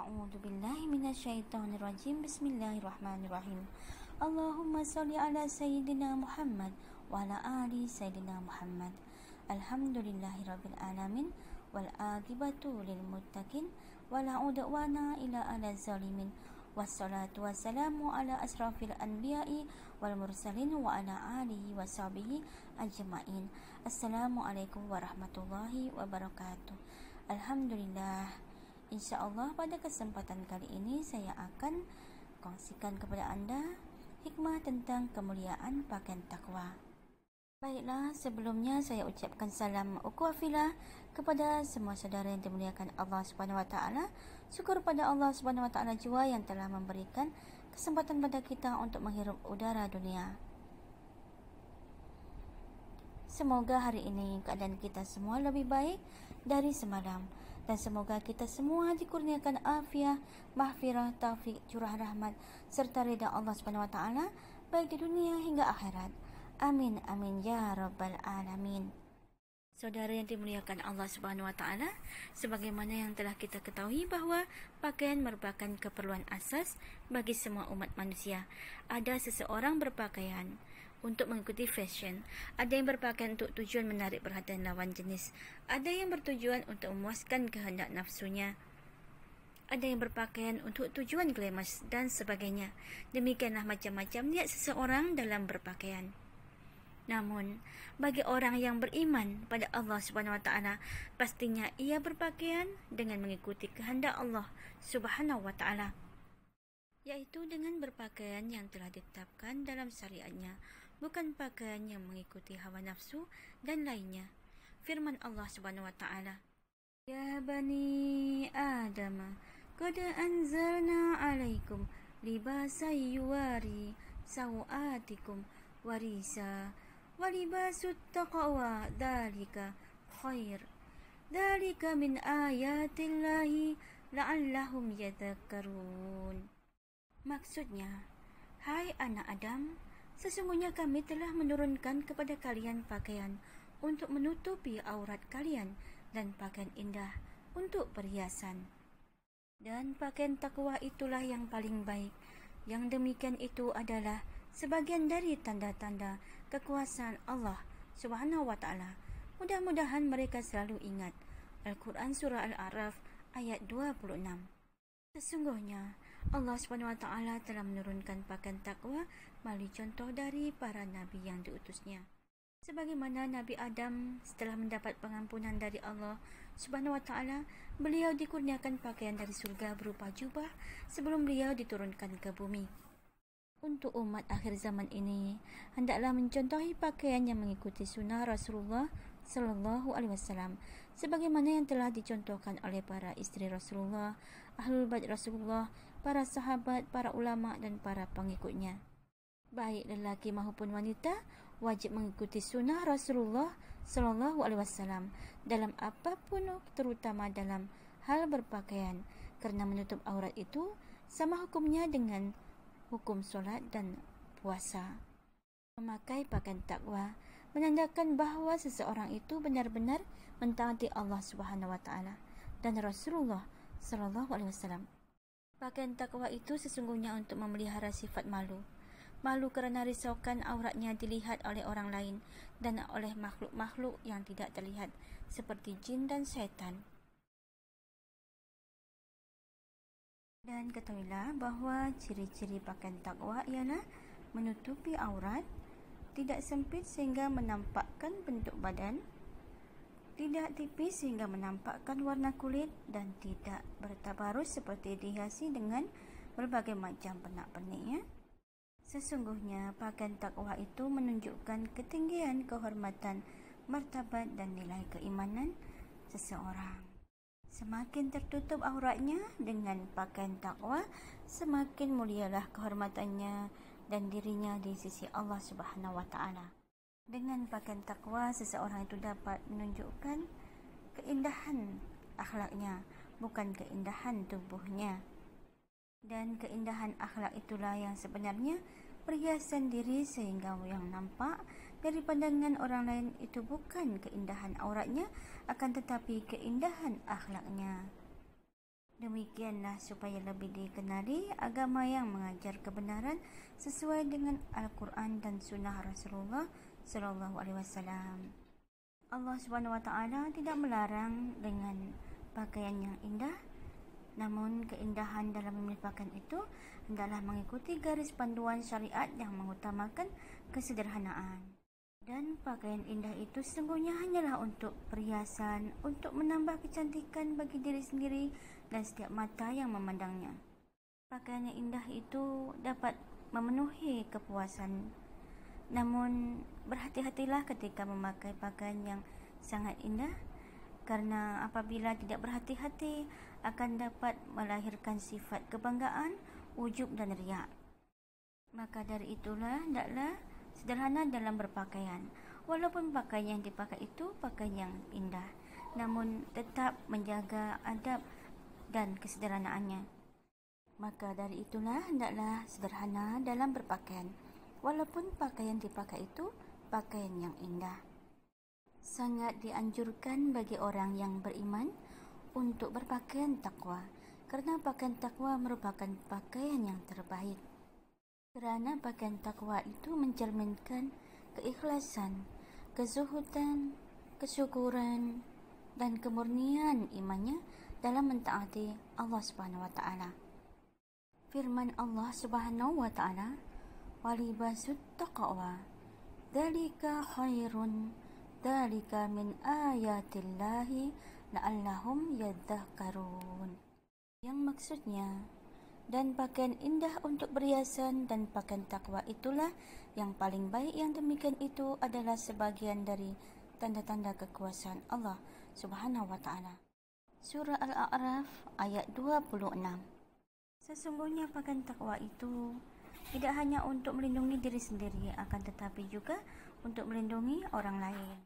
A'udzu billahi minasyaitonir rajim. Bismillahirrahmanirrahim. Allahumma shalli ala sayyidina Muhammad wa ala ali sayyidina Muhammad. Alhamdulillahirabbil alamin wal aqibatu lil muttaqin wala udwana ila ala zalimin. Wassalatu wassalamu ala asrafil anbiya'i wal mursalin wa ala alihi wa sahbihi ajma'in. Assalamualaikum warahmatullahi wabarakatuh. Alhamdulillah. InsyaAllah pada kesempatan kali ini saya akan kongsikan kepada anda hikmah tentang kemuliaan pakaian takwa. Baiklah, sebelumnya saya ucapkan salam ukhuwah fillah kepada semua saudara yang dimuliakan Allah Subhanahu wa taala. Syukur pada Allah Subhanahu wa taala jua yang telah memberikan kesempatan pada kita untuk menghirup udara dunia. Semoga hari ini keadaan kita semua lebih baik dari semalam, dan semoga kita semua dikurniakan afiah, mahfirah, taufik, curah rahmat serta ridha Allah Subhanahu wa taala baik di dunia hingga akhirat. Amin amin ya rabbal alamin. Saudara yang dimuliakan Allah Subhanahu wa taala, sebagaimana yang telah kita ketahui bahwa pakaian merupakan keperluan asas bagi semua umat manusia. Ada seseorang berpakaian untuk mengikuti fashion, ada yang berpakaian untuk tujuan menarik perhatian lawan jenis, ada yang bertujuan untuk memuaskan kehendak nafsunya, ada yang berpakaian untuk tujuan glamorous dan sebagainya. Demikianlah macam-macam niat seseorang dalam berpakaian. Namun, bagi orang yang beriman pada Allah Subhanahu wa taala, pastinya ia berpakaian dengan mengikuti kehendak Allah Subhanahu wa taala, yaitu dengan berpakaian yang telah ditetapkan dalam syariatnya, bukan pakaian yang mengikuti hawa nafsu dan lainnya. Firman Allah Subhanahu wa taala, "Ya bani Adam, qad anzalna 'alaikum libasan yuwari sawatikum warisa wa libasut taqwa dzalika khair. Dzalika min ayatillahi la'allahum yadhakkarun." Maksudnya, hai anak Adam, sesungguhnya kami telah menurunkan kepada kalian pakaian untuk menutupi aurat kalian dan pakaian indah untuk perhiasan. Dan pakaian takwa itulah yang paling baik. Yang demikian itu adalah sebagian dari tanda-tanda kekuasaan Allah Subhanahu wa taala. Mudah-mudahan mereka selalu ingat. Al-Quran Surah Al-A'raf ayat 26. Sesungguhnya Allah Subhanahu wa taala telah menurunkan pakaian takwa melalui contoh dari para nabi yang diutusnya. Sebagaimana Nabi Adam setelah mendapat pengampunan dari Allah Subhanahu wa taala, beliau dikurniakan pakaian dari surga berupa jubah sebelum beliau diturunkan ke bumi. Untuk umat akhir zaman ini, hendaklah mencontohi pakaian yang mengikuti sunnah Rasulullah Sallallahu Alaihi Wasallam, sebagaimana yang telah dicontohkan oleh para istri Rasulullah, ahlul bait Rasulullah, para sahabat, para ulama dan para pengikutnya. Baik lelaki maupun wanita wajib mengikuti sunnah Rasulullah Sallallahu Alaihi Wasallam dalam apapun, terutama dalam hal berpakaian, karena menutup aurat itu sama hukumnya dengan hukum solat dan puasa. Memakai pakaian takwa menandakan bahawa seseorang itu benar-benar mentaati Allah Subhanahu wa taala dan Rasulullah sallallahu alaihi wasallam. Pakaian takwa itu sesungguhnya untuk memelihara sifat malu. Malu kerana risaukan auratnya dilihat oleh orang lain dan oleh makhluk-makhluk yang tidak terlihat seperti jin dan syaitan. Dan ketahuilah bahawa ciri-ciri pakaian takwa ialah menutupi aurat, tidak sempit sehingga menampakkan bentuk badan, tidak tipis sehingga menampakkan warna kulit, dan tidak bertabarus seperti dihiasi dengan berbagai macam pernak-perniknya. Sesungguhnya pakaian takwa itu menunjukkan ketinggian kehormatan, martabat dan nilai keimanan seseorang. Semakin tertutup auratnya dengan pakaian takwa, semakin mulialah kehormatannya dan dirinya di sisi Allah Subhanahu wa taala. Dengan pakaian takwa, seseorang itu dapat menunjukkan keindahan akhlaknya, bukan keindahan tubuhnya. Dan keindahan akhlak itulah yang sebenarnya perhiasan diri, sehingga yang nampak dari pandangan orang lain itu bukan keindahan auratnya, akan tetapi keindahan akhlaknya. Demikianlah supaya lebih dikenali agama yang mengajar kebenaran sesuai dengan Al-Quran dan Sunnah Rasulullah Sallallahu Alaihi Wasallam. Allah Subhanahu Wa Taala tidak melarang dengan pakaian yang indah, namun keindahan dalam memilih pakaian itu hendaklah mengikuti garis panduan syariat yang mengutamakan kesederhanaan. Dan pakaian indah itu sesungguhnya hanyalah untuk perhiasan, untuk menambah kecantikan bagi diri sendiri dan setiap mata yang memandangnya. Pakaian yang indah itu dapat memenuhi kepuasan. Namun berhati-hatilah ketika memakai pakaian yang sangat indah, karena apabila tidak berhati-hati akan dapat melahirkan sifat kebanggaan, ujub dan riak. Maka dari itulah hendaklah sederhana dalam berpakaian. Walaupun pakaian yang dipakai itu pakaian yang indah, namun tetap menjaga adab dan kesederhanaannya. Maka dari itulah hendaklah sederhana dalam berpakaian. Walaupun pakaian dipakai itu pakaian yang indah. Sangat dianjurkan bagi orang yang beriman untuk berpakaian takwa, karena pakaian takwa merupakan pakaian yang terbaik. Kerana pakaian takwa itu mencerminkan keikhlasan, kezuhudan, kesyukuran dan kemurnian imannya dalam mentaati Allah Subhanahu wa taala. Firman Allah Subhanahu wa taala, "Walibasut taqwa, dzalika khairun, dzalika min ayatillahi la'allahum yadhakkarun." Yang maksudnya, dan pakaian indah untuk berhiasan dan pakaian takwa itulah yang paling baik. Yang demikian itu adalah sebagian dari tanda-tanda kekuasaan Allah Subhanahu wa taala. Surah Al-A'raf ayat 26. Sesungguhnya pakaian takwa itu tidak hanya untuk melindungi diri sendiri, akan tetapi juga untuk melindungi orang lain,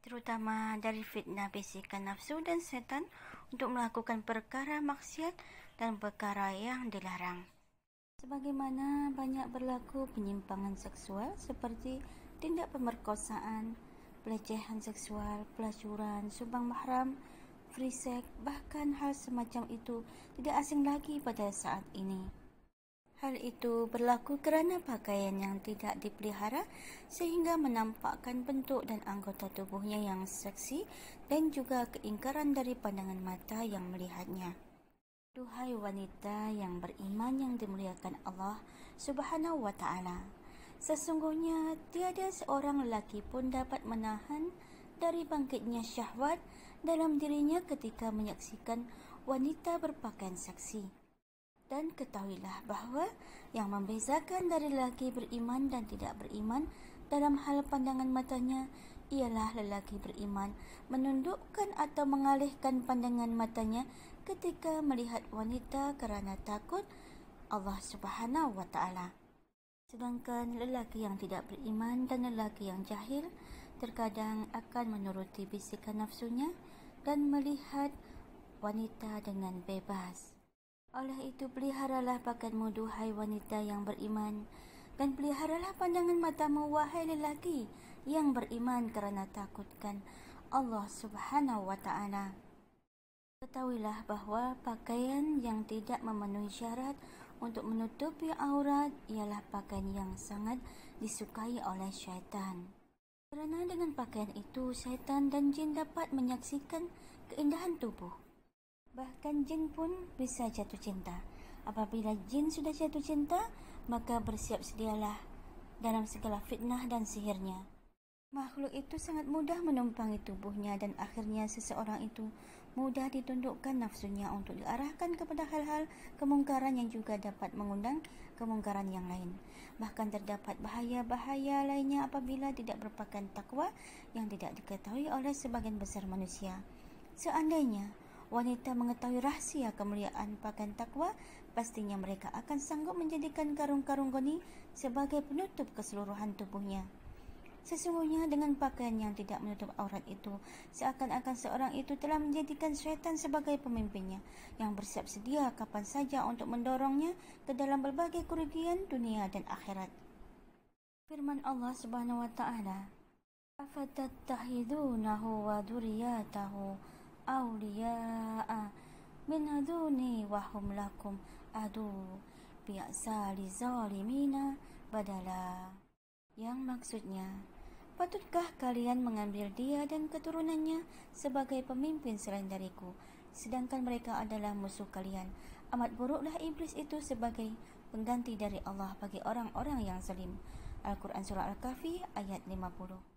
terutama dari fitnah bisikan nafsu dan setan untuk melakukan perkara maksiat dan perkara yang dilarang. Sebagaimana banyak berlaku penyimpangan seksual seperti tindak pemerkosaan, pelecehan seksual, pelacuran, sumbang mahram, free sex, bahkan hal semacam itu tidak asing lagi pada saat ini. Hal itu berlaku kerana pakaian yang tidak dipelihara sehingga menampakkan bentuk dan anggota tubuhnya yang seksi dan juga keingkaran dari pandangan mata yang melihatnya. Duhai wanita yang beriman yang dimuliakan Allah Subhanahu wa taala, sesungguhnya tiada seorang lelaki pun dapat menahan dari bangkitnya syahwat dalam dirinya ketika menyaksikan wanita berpakaian seksi. Dan ketahuilah bahawa yang membezakan dari lelaki beriman dan tidak beriman dalam hal pandangan matanya ialah lelaki beriman menundukkan atau mengalihkan pandangan matanya ketika melihat wanita kerana takut Allah Subhanahu wa taala. Sedangkan lelaki yang tidak beriman dan lelaki yang jahil terkadang akan menuruti bisikan nafsunya dan melihat wanita dengan bebas. Oleh itu peliharalah pakaianmu duhai wanita yang beriman, dan peliharalah pandangan matamu wahai lelaki yang beriman kerana takutkan Allah Subhanahu wa taala. Ketahuilah bahawa pakaian yang tidak memenuhi syarat untuk menutupi aurat ialah pakaian yang sangat disukai oleh syaitan. Kerana dengan pakaian itu syaitan dan jin dapat menyaksikan keindahan tubuh. Bahkan jin pun bisa jatuh cinta. Apabila jin sudah jatuh cinta, maka bersiap sedialah dalam segala fitnah dan sihirnya. Makhluk itu sangat mudah menumpangi tubuhnya dan akhirnya seseorang itu mudah ditundukkan nafsunya untuk diarahkan kepada hal-hal kemungkaran yang juga dapat mengundang kemungkaran yang lain. Bahkan terdapat bahaya-bahaya lainnya apabila tidak berpakaian takwa yang tidak diketahui oleh sebagian besar manusia. Seandainya wanita mengetahui rahsia kemuliaan pakaian takwa, pastinya mereka akan sanggup menjadikan karung-karung goni sebagai penutup keseluruhan tubuhnya. Sesungguhnya dengan pakaian yang tidak menutup aurat itu, seakan-akan seorang itu telah menjadikan syaitan sebagai pemimpinnya yang bersiap sedia kapan saja untuk mendorongnya ke dalam berbagai kerugian dunia dan akhirat. Firman Allah Subhanahu wa taala, "Afatattakhidunahu wa dzurriyyatahu awliya'a min aduni wa hum lakum adu bi'sa lizalimina badala. Yang maksudnya, patutkah kalian mengambil dia dan keturunannya sebagai pemimpin selain dariku, sedangkan mereka adalah musuh kalian? Amat buruklah iblis itu sebagai pengganti dari Allah bagi orang-orang yang zalim. Al-Quran Surah Al-Kahfi ayat 50.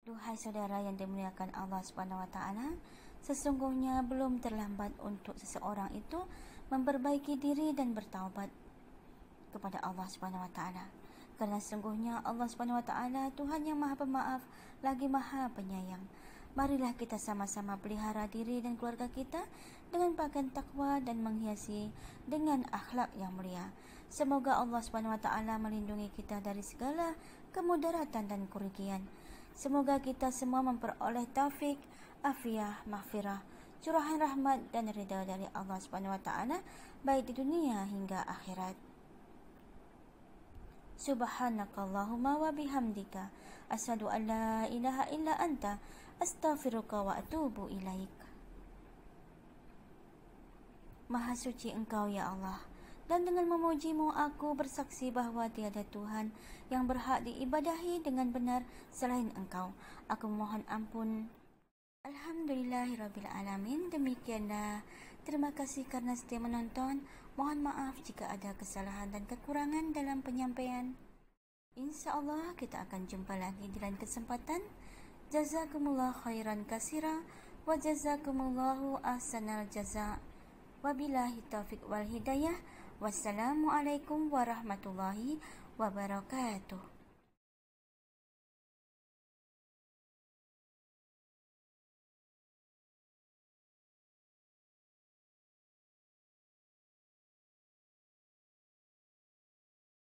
Duhai saudara yang dimuliakan Allah Subhanahu wa taala, sesungguhnya belum terlambat untuk seseorang itu memperbaiki diri dan bertaubat kepada Allah Subhanahu wa taala. Kerana sesungguhnya Allah Subhanahu wa taala Tuhan yang Maha Pemaaf lagi Maha Penyayang. Marilah kita sama-sama pelihara diri dan keluarga kita dengan pakaian takwa dan menghiasi dengan akhlak yang mulia. Semoga Allah Subhanahu wa taala melindungi kita dari segala kemudaratan dan kerugian. Semoga kita semua memperoleh taufik, afiah, maghfirah, curahan rahmat dan ridha dari Allah Subhanahu wa taala baik di dunia hingga akhirat. Subhanakallahumma wa bihamdika asyhadu an la ilaha illa anta astaghfiruka wa atubu ilaik. Maha suci Engkau ya Allah, dan dengan memujimu aku bersaksi bahawa tiada Tuhan yang berhak diibadahi dengan benar selain Engkau. Aku mohon ampun. Alhamdulillahirrabbilalamin. Demikianlah. Terima kasih kerana setia menonton. Mohon maaf jika ada kesalahan dan kekurangan dalam penyampaian. InsyaAllah kita akan jumpa lagi di lain kesempatan. Jazakumullah khairan kasira wa jazakumullahu ahsanal jaza. Wabillahi taufiq wal hidayah. Wassalamualaikum warahmatullahi wabarakatuh.